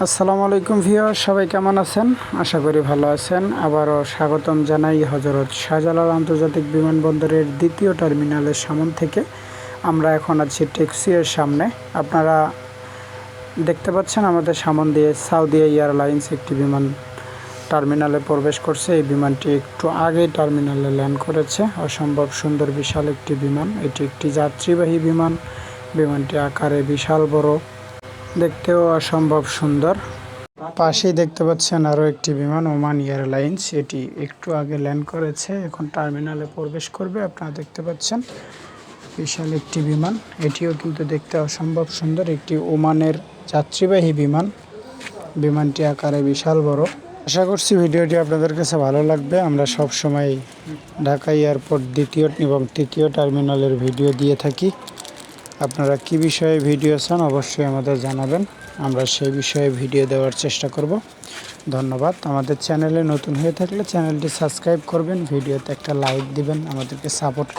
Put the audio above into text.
আসসালামু আলাইকুম ভিউয়ার, সবাই কেমন আছেন? আশা করি ভালো আছেন। আবারও স্বাগতম জানাই হযরত শাহজালাল আন্তর্জাতিক বিমানবন্দরের দ্বিতীয় টার্মিনালের সামন থেকে। আমরা এখন আছি ট্যাক্সির সামনে। আপনারা দেখতে পাচ্ছেন আমাদের সামন দিয়ে সৌদি এয়ারলাইন্স একটি বিমান টার্মিনালে প্রবেশ করছে। এই বিমানটি একটু আগে টার্মিনালে ল্যান্ড করেছে। অসম্ভব সুন্দর বিশাল একটি বিমান। এটি একটি যাত্রীবাহী বিমান। বিমানটি আকারে বিশাল বড়, দেখতেও অসম্ভব সুন্দর। পাশেই দেখতে পাচ্ছেন আরও একটি বিমান, ওমান এয়ারলাইন্স। এটি একটু আগে ল্যান্ড করেছে, এখন টার্মিনালে প্রবেশ করবে। আপনারা দেখতে পাচ্ছেন বিশাল একটি বিমান। এটিও কিন্তু দেখতে অসম্ভব সুন্দর, একটি ওমানের যাত্রীবাহী বিমান। বিমানটি আকারে বিশাল বড়। আশা করছি ভিডিওটি আপনাদের কাছে ভালো লাগবে। আমরা সব সময় ঢাকা এয়ারপোর্ট দ্বিতীয় এবং তৃতীয় টার্মিনালের ভিডিও দিয়ে থাকি। আপনারা কি বিষয়ে ভিডিও চান অবশ্যই আমাদের জানাবেন, আমরা সেই বিষয়ে ভিডিও দেওয়ার চেষ্টা করব। ধন্যবাদ। আমাদের চ্যানেলে নতুন হয়ে থাকলে চ্যানেলটি সাবস্ক্রাইব করবেন, ভিডিওতে একটা লাইক দিবেন, আমাদেরকে সাপোর্ট করবেন।